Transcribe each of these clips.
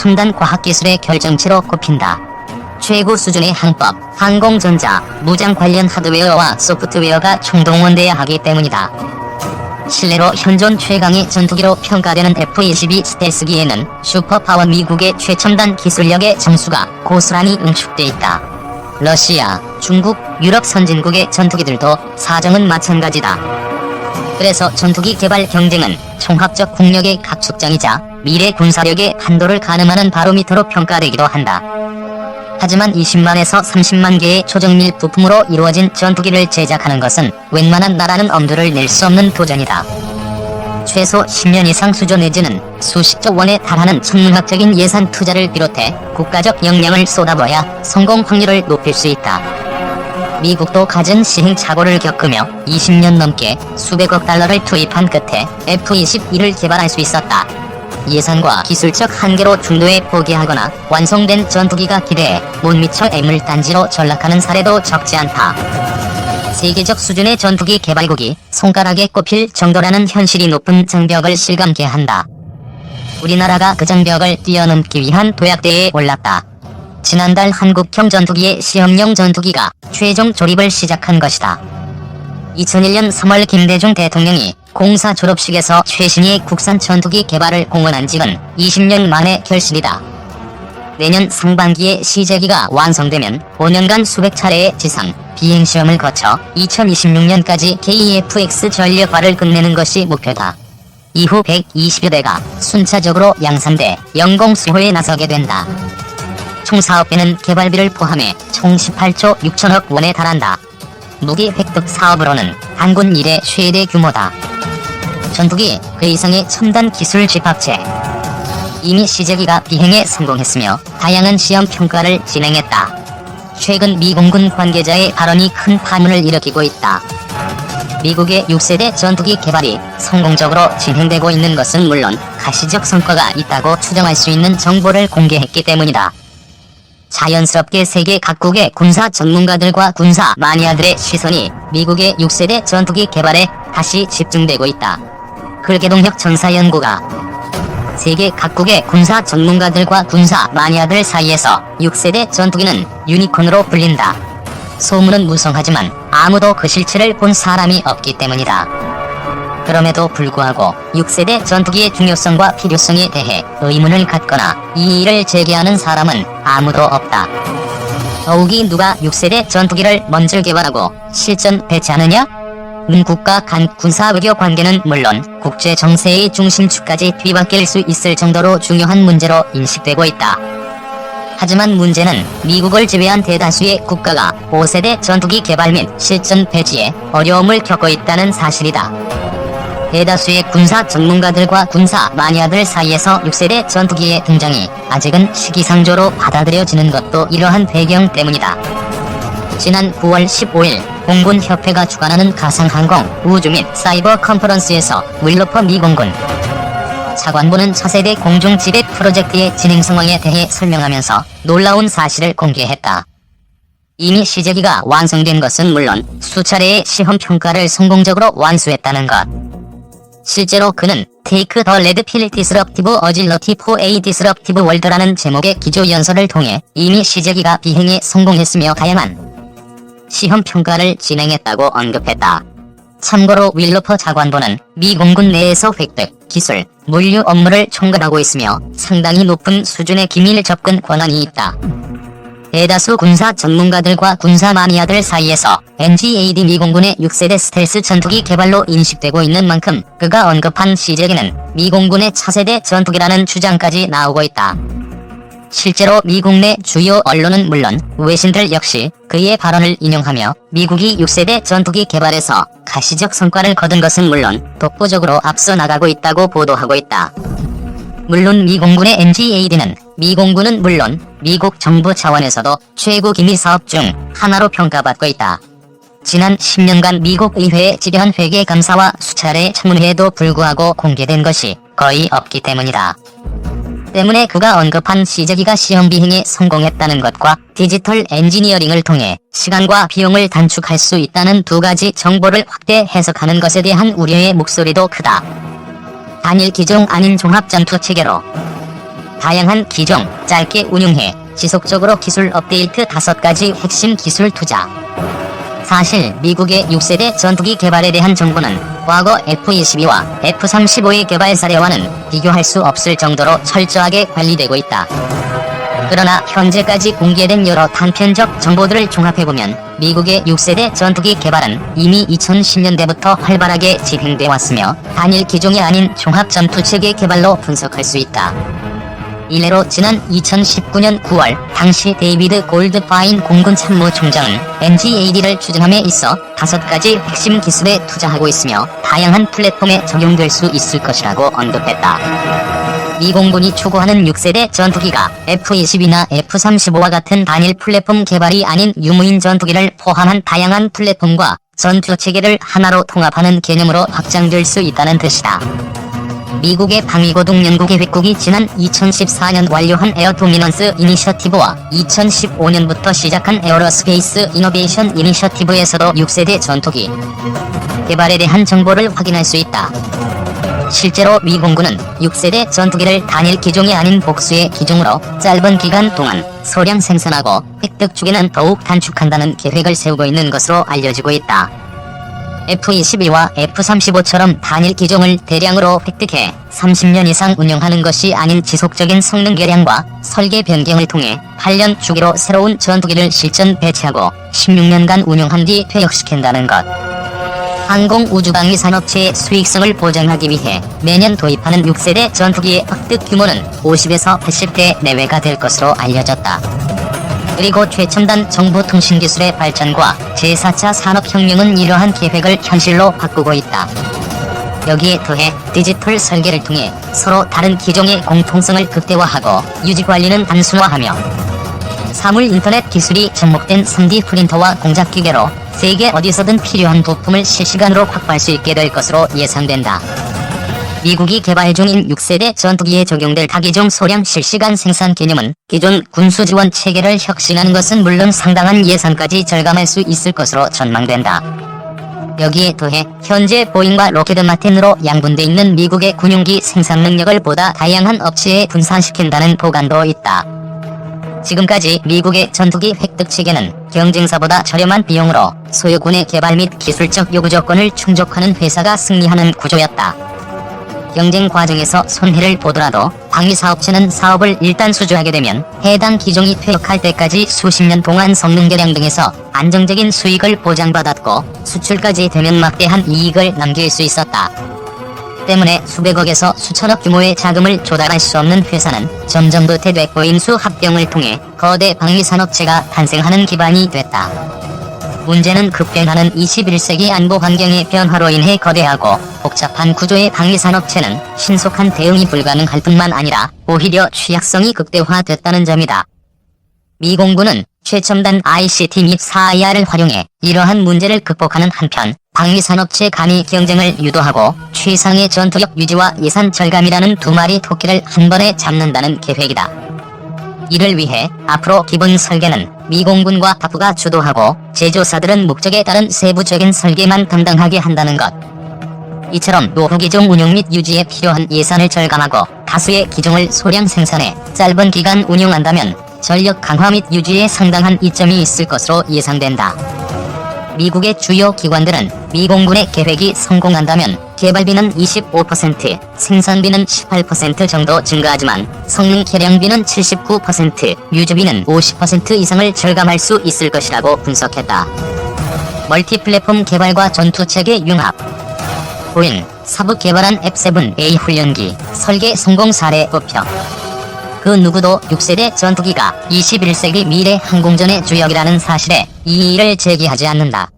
첨단 과학기술의 결정체로 꼽힌다. 최고 수준의 항법, 항공전자, 무장 관련 하드웨어와 소프트웨어가 총동원돼야 하기 때문이다. 실내로 현존 최강의 전투기로 평가되는 F-22 스텔스기에는 슈퍼파워 미국의 최첨단 기술력의 장수가 고스란히 응축돼 있다. 러시아, 중국, 유럽 선진국의 전투기들도 사정은 마찬가지다. 그래서 전투기 개발 경쟁은 총합적 국력의 각축장이자 미래 군사력의 판도를 가늠하는 바로미터로 평가되기도 한다. 하지만 20만에서 30만 개의 초정밀 부품으로 이루어진 전투기를 제작하는 것은 웬만한 나라는 엄두를 낼 수 없는 도전이다. 최소 10년 이상 수조 내지는 수십조 원에 달하는 천문학적인 예산 투자를 비롯해 국가적 역량을 쏟아부어야 성공 확률을 높일 수 있다. 미국도 갖은 시행착오를 겪으며 20년 넘게 수백억 달러를 투입한 끝에 F-22를 개발할 수 있었다. 예산과 기술적 한계로 중도에 포기하거나 완성된 전투기가 기대에 못 미쳐 애물단지로 전락하는 사례도 적지 않다. 세계적 수준의 전투기 개발국이 손가락에 꼽힐 정도라는 현실이 높은 장벽을 실감케 한다. 우리나라가 그 장벽을 뛰어넘기 위한 도약대에 올랐다. 지난달 한국형 전투기의 시험용 전투기가 최종 조립을 시작한 것이다. 2001년 3월 김대중 대통령이 공사 졸업식에서 최신의 국산 전투기 개발을 공언한 지는 20년 만의 결실이다. 내년 상반기에 시제기가 완성되면 5년간 수백 차례의 지상, 비행시험을 거쳐 2026년까지 KF-X 전력화를 끝내는 것이 목표다. 이후 120여 대가 순차적으로 양산돼 영공수호에 나서게 된다. 총 사업비는 개발비를 포함해 총 18조 6천억 원에 달한다. 무기 획득 사업으로는 한군 이래 최대 규모다. 전투기 그 이상의 첨단 기술 집합체. 이미 시제기가 비행에 성공했으며 다양한 시험 평가를 진행했다. 최근 미 공군 관계자의 발언이 큰 파문을 일으키고 있다. 미국의 6세대 전투기 개발이 성공적으로 진행되고 있는 것은 물론 가시적 성과가 있다고 추정할 수 있는 정보를 공개했기 때문이다. 자연스럽게 세계 각국의 군사 전문가들과 군사 마니아들의 시선이 미국의 6세대 전투기 개발에 다시 집중되고 있다. 글계동혁 전사연구가 세계 각국의 군사 전문가들과 군사 마니아들 사이에서 6세대 전투기는 유니콘으로 불린다. 소문은 무성하지만 아무도 그 실체를 본 사람이 없기 때문이다. 그럼에도 불구하고 6세대 전투기의 중요성과 필요성에 대해 의문을 갖거나 이의를 제기하는 사람은 아무도 없다. 더욱이 누가 6세대 전투기를 먼저 개발하고 실전 배치하느냐? 국가 간 군사-외교 관계는 물론 국제 정세의 중심축까지 뒤바뀔 수 있을 정도로 중요한 문제로 인식되고 있다. 하지만 문제는 미국을 제외한 대다수의 국가가 5세대 전투기 개발 및 실전 배치에 어려움을 겪고 있다는 사실이다. 대다수의 군사 전문가들과 군사 마니아들 사이에서 6세대 전투기의 등장이 아직은 시기상조로 받아들여지는 것도 이러한 배경 때문이다. 지난 9월 15일 공군협회가 주관하는 가상항공, 우주 및 사이버 컨퍼런스에서 윌로퍼 미 공군 차관보는 차세대 공중지배 프로젝트의 진행 상황에 대해 설명하면서 놀라운 사실을 공개했다. 이미 시제기가 완성된 것은 물론 수차례의 시험 평가를 성공적으로 완수했다는 것. 실제로 그는 Take the Red Pill Disruptive Agility for a Disruptive World라는 제목의 기조 연설을 통해 이미 시제기가 비행에 성공했으며 다양한 시험 평가를 진행했다고 언급했다. 참고로 윌로퍼 차관보는 미 공군 내에서 획득, 기술, 물류 업무를 총괄하고 있으며 상당히 높은 수준의 기밀 접근 권한이 있다. 대다수 군사 전문가들과 군사 마니아들 사이에서 NGAD 미 공군의 6세대 스텔스 전투기 개발로 인식되고 있는 만큼 그가 언급한 시제기는 미 공군의 차세대 전투기라는 주장까지 나오고 있다. 실제로 미국 내 주요 언론은 물론 외신들 역시 그의 발언을 인용하며 미국이 6세대 전투기 개발에서 가시적 성과를 거둔 것은 물론 독보적으로 앞서 나가고 있다고 보도하고 있다. 물론 미 공군의 NGAD는 미 공군은 물론 미국 정부 차원에서도 최고 기밀 사업 중 하나로 평가받고 있다. 지난 10년간 미국 의회의 지배한 회계 감사와 수차례의 청문회에도 불구하고 공개된 것이 거의 없기 때문이다. 때문에 그가 언급한 시제기가 시험 비행에 성공했다는 것과 디지털 엔지니어링을 통해 시간과 비용을 단축할 수 있다는 두 가지 정보를 확대 해석하는 것에 대한 우려의 목소리도 크다. 단일 기종 아닌 종합전투 체계로 다양한 기종, 짧게 운용해 지속적으로 기술 업데이트 5가지 핵심 기술 투자. 사실 미국의 6세대 전투기 개발에 대한 정보는 과거 F-22와 F-35의 개발 사례와는 비교할 수 없을 정도로 철저하게 관리되고 있다. 그러나 현재까지 공개된 여러 단편적 정보들을 종합해보면 미국의 6세대 전투기 개발은 이미 2010년대부터 활발하게 진행돼 왔으며 단일 기종이 아닌 종합전투체계 개발로 분석할 수 있다. 이래로 지난 2019년 9월 당시 데이비드 골드파인 공군 참모총장은 MG-AD를 추진함에 있어 5가지 핵심 기술에 투자하고 있으며 다양한 플랫폼에 적용될 수 있을 것이라고 언급했다. 미 공군이 추구하는 6세대 전투기가 F-22나 F-35와 같은 단일 플랫폼 개발이 아닌 유무인 전투기를 포함한 다양한 플랫폼과 전투체계를 하나로 통합하는 개념으로 확장될 수 있다는 뜻이다. 미국의 방위고등연구계획국이 지난 2014년 완료한 에어 도미넌스 이니셔티브와 2015년부터 시작한 에어로스페이스 이노베이션 이니셔티브에서도 6세대 전투기 개발에 대한 정보를 확인할 수 있다. 실제로 미 공군은 6세대 전투기를 단일 기종이 아닌 복수의 기종으로 짧은 기간 동안 소량 생산하고 획득 주기는 더욱 단축한다는 계획을 세우고 있는 것으로 알려지고 있다. F-22와 F-35처럼 단일 기종을 대량으로 획득해 30년 이상 운영하는 것이 아닌 지속적인 성능 개량과 설계 변경을 통해 8년 주기로 새로운 전투기를 실전 배치하고 16년간 운용한 뒤 퇴역시킨다는 것. 항공우주방위 산업체의 수익성을 보장하기 위해 매년 도입하는 6세대 전투기의 획득 규모는 50에서 80대 내외가 될 것으로 알려졌다. 그리고 최첨단 정보통신기술의 발전과 제4차 산업혁명은 이러한 계획을 현실로 바꾸고 있다. 여기에 더해 디지털 설계를 통해 서로 다른 기종의 공통성을 극대화하고 유지관리는 단순화하며 사물 인터넷 기술이 접목된 3D 프린터와 공작기계로 세계 어디서든 필요한 부품을 실시간으로 확보할 수 있게 될 것으로 예상된다. 미국이 개발 중인 6세대 전투기에 적용될 다기종 소량 실시간 생산 개념은 기존 군수지원 체계를 혁신하는 것은 물론 상당한 예산까지 절감할 수 있을 것으로 전망된다. 여기에 더해 현재 보잉과 로키드 마틴으로 양분돼 있는 미국의 군용기 생산 능력을 보다 다양한 업체에 분산시킨다는 보관도 있다. 지금까지 미국의 전투기 획득 체계는 경쟁사보다 저렴한 비용으로 소유군의 개발 및 기술적 요구 조건을 충족하는 회사가 승리하는 구조였다. 경쟁 과정에서 손해를 보더라도 방위사업체는 사업을 일단 수주하게 되면 해당 기종이 퇴역할 때까지 수십 년 동안 성능 개량 등에서 안정적인 수익을 보장받았고 수출까지 되면 막대한 이익을 남길 수 있었다. 때문에 수백억에서 수천억 규모의 자금을 조달할 수 없는 회사는 점점 도태되고 인수 합병을 통해 거대 방위산업체가 탄생하는 기반이 됐다. 문제는 급변하는 21세기 안보 환경의 변화로 인해 거대하고 복잡한 구조의 방위산업체는 신속한 대응이 불가능할 뿐만 아니라 오히려 취약성이 극대화됐다는 점이다. 미 공군은 최첨단 ICT 및 4IR을 활용해 이러한 문제를 극복하는 한편 방위산업체 간의 경쟁을 유도하고 최상의 전투력 유지와 예산 절감이라는 두 마리 토끼를 한 번에 잡는다는 계획이다. 이를 위해 앞으로 기본 설계는 미 공군과 다프가 주도하고 제조사들은 목적에 따른 세부적인 설계만 담당하게 한다는 것. 이처럼 노후 기종 운용 및 유지에 필요한 예산을 절감하고 다수의 기종을 소량 생산해 짧은 기간 운용한다면 전력 강화 및 유지에 상당한 이점이 있을 것으로 예상된다. 미국의 주요 기관들은 미 공군의 계획이 성공한다면 개발비는 25%, 생산비는 18% 정도 증가하지만 성능 개량비는 79%, 유지비는 50% 이상을 절감할 수 있을 것이라고 분석했다. 멀티플랫폼 개발과 전투체계 융합. 보잉, 사부 개발한 F-7A 훈련기, 설계 성공 사례 뽑혀. 그 누구도 6세대 전투기가 21세기 미래 항공전의 주역이라는 사실에 이의를 제기하지 않는다.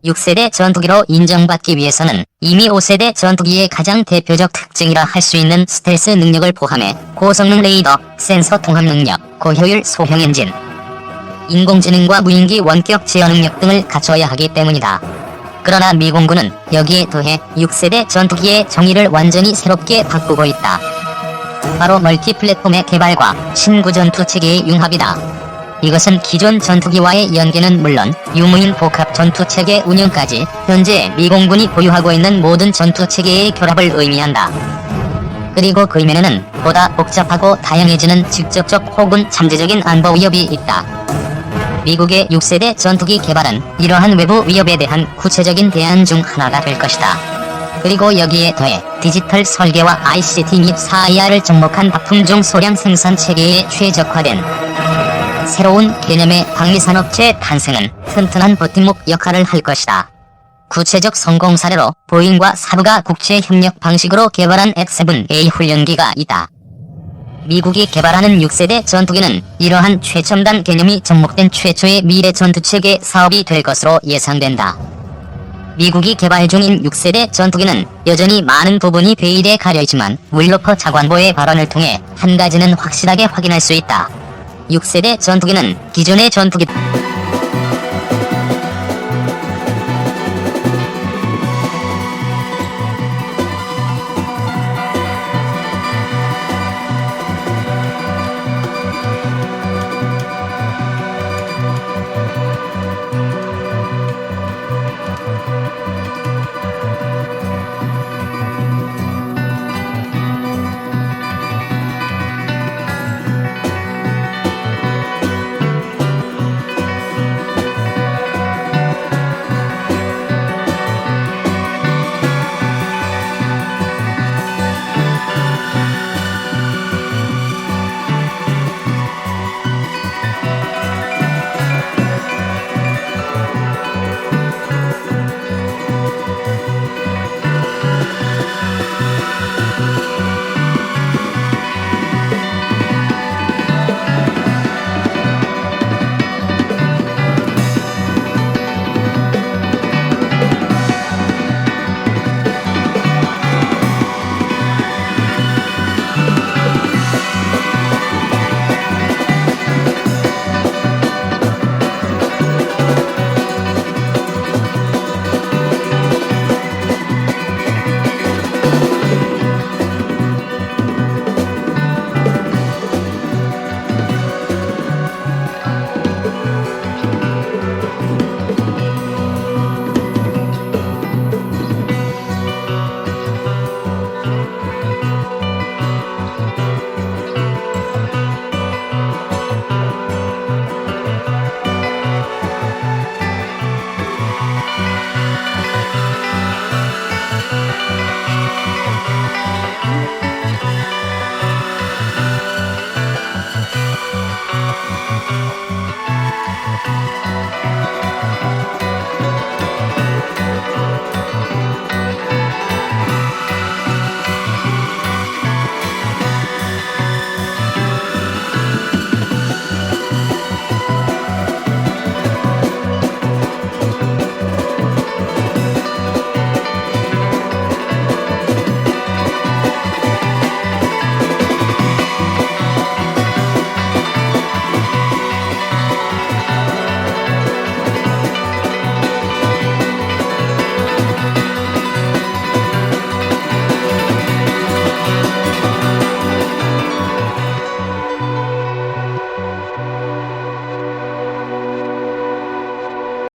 6세대 전투기로 인정받기 위해서는 이미 5세대 전투기의 가장 대표적 특징이라 할 수 있는 스텔스 능력을 포함해 고성능 레이더, 센서 통합 능력, 고효율 소형 엔진, 인공지능과 무인기 원격 제어 능력 등을 갖춰야 하기 때문이다. 그러나 미 공군은 여기에 더해 6세대 전투기의 정의를 완전히 새롭게 바꾸고 있다. 바로 멀티플랫폼의 개발과 신구 전투체계의 융합이다. 이것은 기존 전투기와의 연계는 물론 유무인 복합 전투체계 운영까지 현재 미 공군이 보유하고 있는 모든 전투체계의 결합을 의미한다. 그리고 그 이면에는 보다 복잡하고 다양해지는 직접적 혹은 잠재적인 안보 위협이 있다. 미국의 6세대 전투기 개발은 이러한 외부 위협에 대한 구체적인 대안 중 하나가 될 것이다. 그리고 여기에 더해 디지털 설계와 ICT 및 4IR을 접목한 박품종 소량 생산 체계에 최적화된 새로운 개념의 방위산업체 탄생은 튼튼한 버팀목 역할을 할 것이다. 구체적 성공 사례로 보잉과 사브가 국제협력 방식으로 개발한 X-7A 훈련기가 있다. 미국이 개발하는 6세대 전투기는 이러한 최첨단 개념이 접목된 최초의 미래 전투체계 사업이 될 것으로 예상된다. 미국이 개발 중인 6세대 전투기는 여전히 많은 부분이 베일에 가려있지만 윌로퍼 차관보의 발언을 통해 한 가지는 확실하게 확인할 수 있다. 6세대 전투기는 기존의 전투기